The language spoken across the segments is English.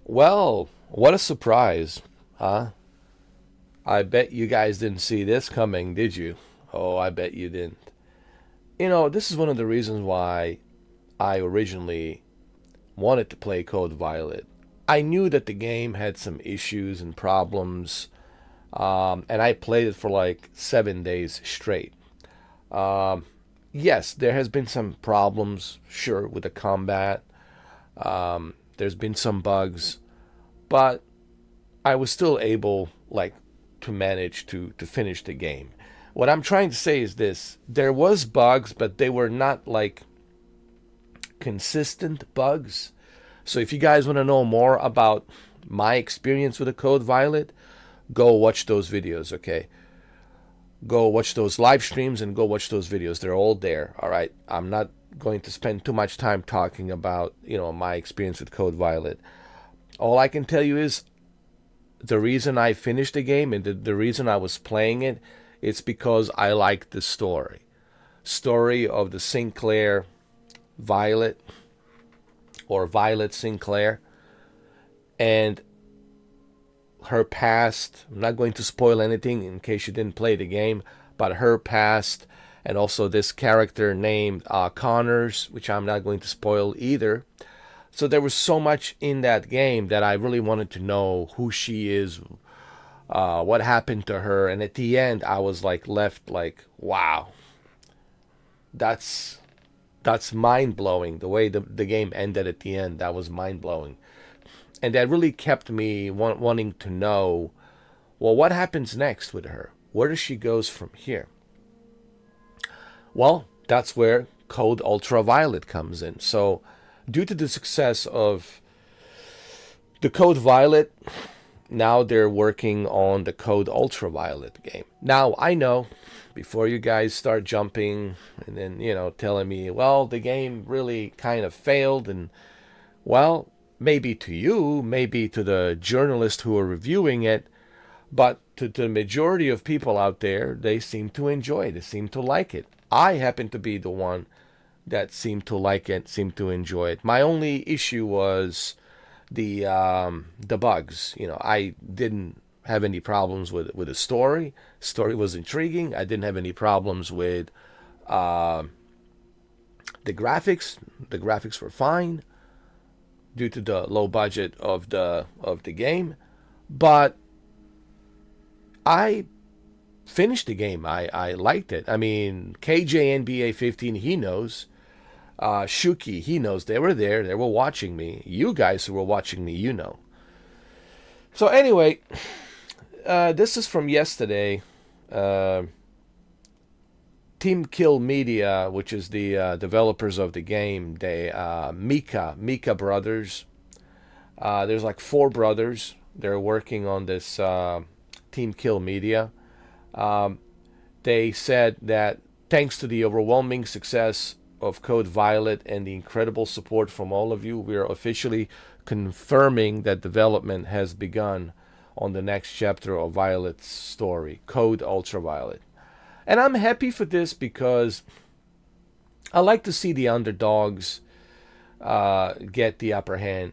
Well, what a surprise, huh? I bet you guys didn't see this coming, did you? Oh, I bet you didn't. This is one of the reasons why I originally wanted to play Code Violet. I knew that the game had some issues and problems, and I played it for like 7 days straight. Um, yes, there has been some problems, sure, with the combat. There's been some bugs, but I was still able, like, to manage to finish the game. What I'm trying to say is this: there was bugs, but they were not like consistent bugs. So if you guys want to know more about my experience with the Code Violet, go watch those videos, okay? Go watch those live streams and go watch those videos. They're all there, all right? I'm not going to spend too much time talking about, my experience with Code Violet. All I can tell you is the reason I finished the game and the reason I was playing it, it's because I liked the story of the Sinclair Violet, or Violet Sinclair, and her past. I'm not going to spoil anything in case you didn't play the game, but her past, and also this character named Connors, which I'm not going to spoil either. So there was so much in that game that I really wanted to know who she is, what happened to her, and at the end I was like left like, wow, that's that's mind blowing. The way the game ended at the end, that was mind blowing, and that really kept me wanting to know, well, what happens next with her? Where does she goes from here? Well, that's where Code Ultraviolet comes in. So, due to the success of the Code Violet, now they're working on the Code Ultraviolet game. Now, I know before you guys start jumping and then, telling me, well, the game really kind of failed, and, well, maybe to you, maybe to the journalists who are reviewing it, but to the majority of people out there, they seem to enjoy it. They seem to like it. I happen to be the one that seemed to like it, seemed to enjoy it. My only issue was the bugs. I didn't have any problems with the story. Story was intriguing. I didn't have any problems with uh, the graphics. The graphics were fine due to the low budget of the game. But I finished the game. I liked it. I mean, KJ 15, he knows. Shuki, he knows. They were there. They were watching me. You guys who were watching me, you know. So anyway, this is from yesterday. Uh, Team Kill Media, which is the developers of the game, they Mika brothers. There's like four brothers. They're working on this Team Kill Media. Um, they said that thanks to the overwhelming success of Code Violet and the incredible support from all of you, we are officially confirming that development has begun on the next chapter of Violet's story, Code Ultraviolet. And I'm happy for this because I like to see the underdogs get the upper hand.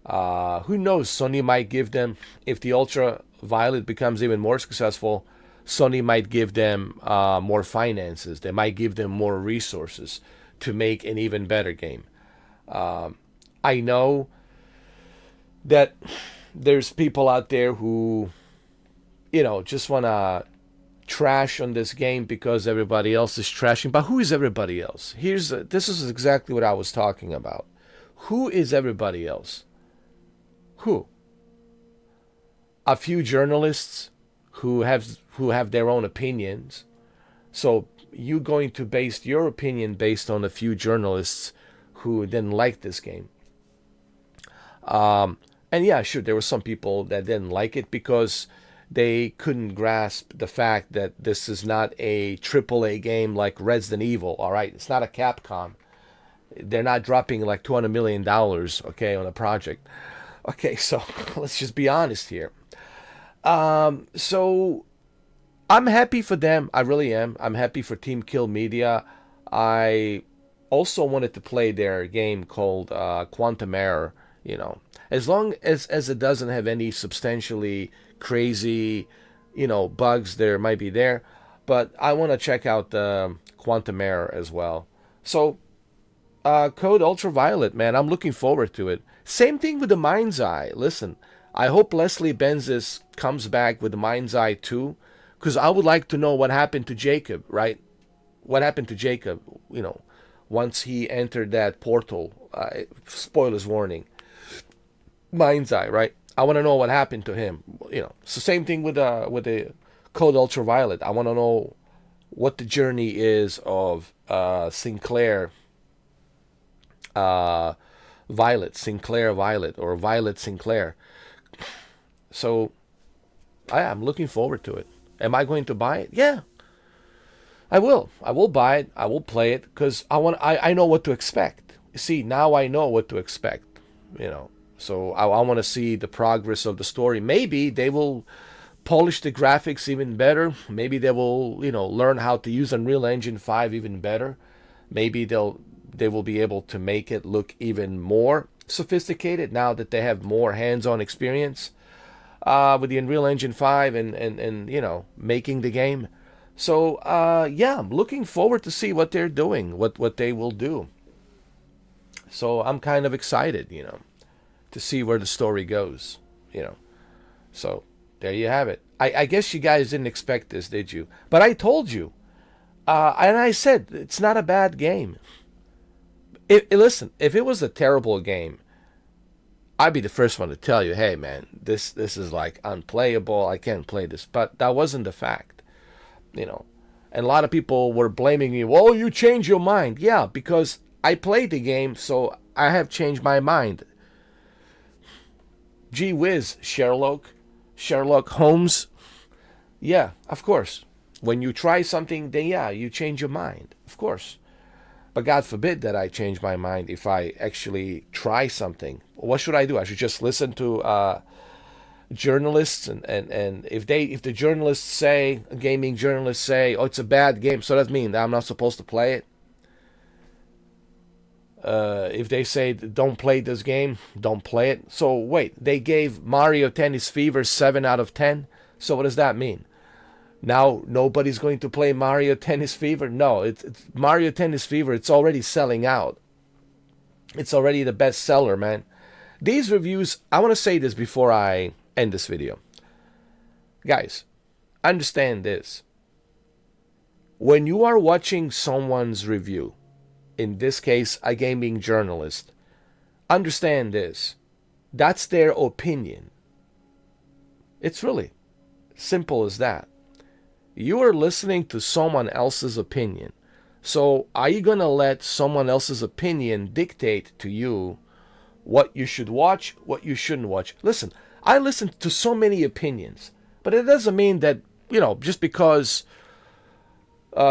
Who knows? Sony might give them, if the Ultraviolet becomes even more successful, Sony might give them more finances. They might give them more resources to make an even better game. I know that there's people out there who, just want to trash on this game because everybody else is trashing. But who is everybody else? This is exactly what I was talking about. Who is everybody else? Who? A few journalists who have their own opinions. So you going to base your opinion based on a few journalists who didn't like this game. And yeah, sure, there were some people that didn't like it because they couldn't grasp the fact that this is not a AAA game like Resident Evil. All right, it's not a Capcom. They're not dropping like $200 million, okay, on a project. Okay, so let's just be honest here. So I'm happy for them. I really am. I'm happy for Team Kill Media. I also wanted to play their game called Quantum Error. You know, as long as it doesn't have any substantially crazy, bugs there might be there. But I want to check out the Quantum Error as well. So, Code Ultraviolet, man, I'm looking forward to it. Same thing with the Mind's Eye. Listen, I hope Leslie Benzies comes back with the Mind's Eye too, because I would like to know what happened to Jacob, right? What happened to Jacob, once he entered that portal. Spoilers warning. Mind's Eye, right? I want to know what happened to him. So same thing with the Code Ultraviolet. I want to know what the journey is of Sinclair Sinclair Violet, or Violet Sinclair. So I'm looking forward to it. Am I going to buy it? Yeah, I will. I will buy it. I will play it because I know what to expect. See, now I know what to expect. So I want to see the progress of the story. Maybe they will polish the graphics even better. Maybe they will, learn how to use Unreal Engine 5 even better. Maybe they will be able to make it look even more sophisticated now that they have more hands-on experience with the Unreal Engine 5 and making the game. So yeah, I'm looking forward to see what they're doing, what they will do. So I'm kind of excited, to see where the story goes, So there you have it. I guess you guys didn't expect this, did you? But I told you, and I said it's not a bad game. Listen, if it was a terrible game, I'd be the first one to tell you, hey man, this is like unplayable. I can't play this. But that wasn't the fact, And a lot of people were blaming me. Well, you changed your mind. Yeah, because I played the game, so I have changed my mind. Gee whiz, Sherlock Holmes. Yeah, of course. When you try something, then yeah, you change your mind. Of course. But God forbid that I change my mind if I actually try something. What should I do? I should just listen to journalists, and if the journalists say, gaming journalists say, oh, it's a bad game, so that means I'm not supposed to play it. If they say don't play this game, don't play it. So wait, they gave Mario Tennis Fever 7 out of 10. So what does that mean? Now nobody's going to play Mario Tennis Fever? No, it's Mario Tennis Fever. It's already selling out. It's already the best seller, man. These reviews, I want to say this before I end this video. Guys, understand this. When you are watching someone's review, in this case, a gaming journalist, understand this. That's their opinion. It's really simple as that. You are listening to someone else's opinion. So are you going to let someone else's opinion dictate to you what you should watch, what you shouldn't watch? Listen, I listen to so many opinions, but it doesn't mean that, just because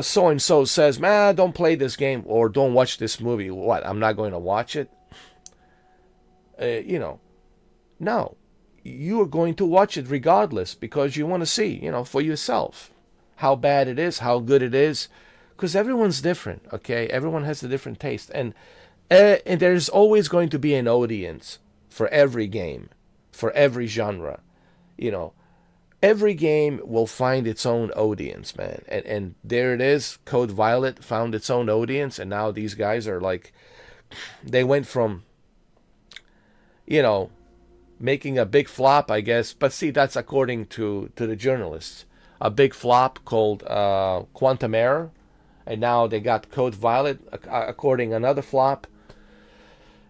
so-and-so says, man, don't play this game or don't watch this movie. What, I'm not going to watch it? No. You are going to watch it regardless because you want to see, for yourself how bad it is, how good it is, because everyone's different, okay? Everyone has a different taste. And there's always going to be an audience for every game, for every genre, Every game will find its own audience, man. And there it is. Code Violet found its own audience. And now these guys are like, they went from, making a big flop, I guess. But see, that's according to the journalists. A big flop called Quantum Error. And now they got Code Violet according another flop.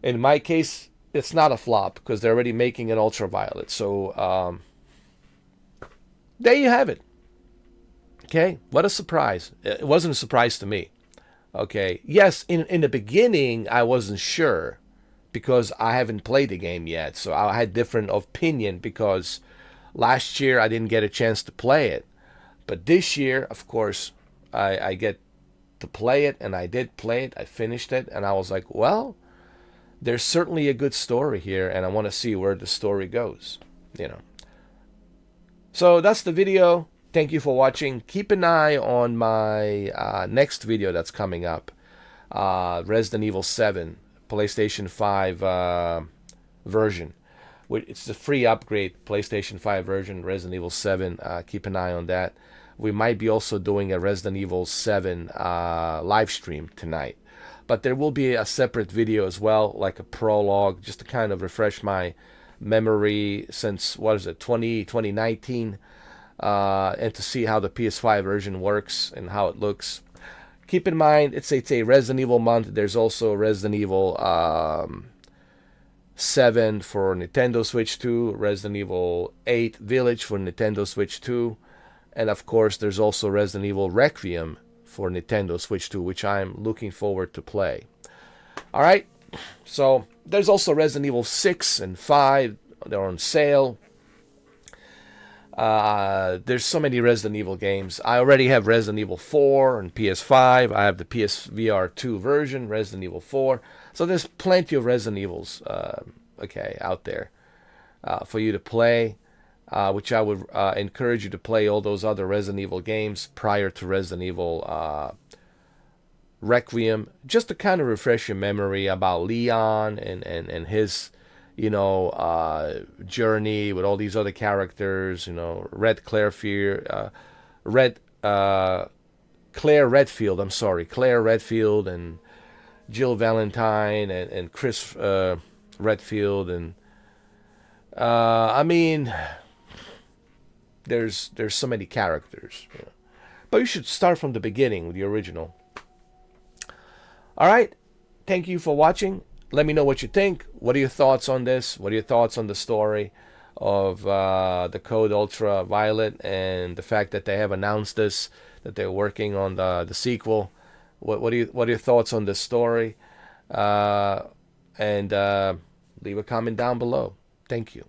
In my case, it's not a flop because they're already making an Ultraviolet. So, there you have it. Okay, what a surprise. It wasn't a surprise to me. Okay, yes, in the beginning, I wasn't sure because I haven't played the game yet. So I had different opinion because last year I didn't get a chance to play it. But this year, of course, I get to play it, and I did play it. I finished it, and I was like, well, there's certainly a good story here, and I want to see where the story goes, So that's the video. Thank you for watching. Keep an eye on my next video that's coming up. Resident Evil 7, PlayStation 5 version. It's the free upgrade PlayStation 5 version, Resident Evil 7. Keep an eye on that. We might be also doing a Resident Evil 7 live stream tonight. But there will be a separate video as well, like a prologue, just to kind of refresh my memory since, 2019, and to see how the PS5 version works and how it looks. Keep in mind, it's a Resident Evil month. There's also Resident Evil 7 for Nintendo Switch 2, Resident Evil 8 Village for Nintendo Switch 2, and of course there's also Resident Evil Requiem for Nintendo Switch 2, which I'm looking forward to play. Alright, so there's also Resident Evil 6 and 5. They're on sale. There's so many Resident Evil games. I already have Resident Evil 4 and PS5. I have the PSVR 2 version, Resident Evil 4. So there's plenty of Resident Evils out there for you to play, which I would encourage you to play all those other Resident Evil games prior to Resident Evil Requiem, just to kind of refresh your memory about Leon and his journey with all these other characters, Claire Redfield and Jill Valentine and Chris Redfield, and there's so many characters, but you should start from the beginning with the original. All right, thank you for watching. Let me know what you think. What are your thoughts on this? What are your thoughts on the story of the Code Ultraviolet and the fact that they have announced this, that they're working on the sequel? What are your thoughts on this story? And leave a comment down below. Thank you.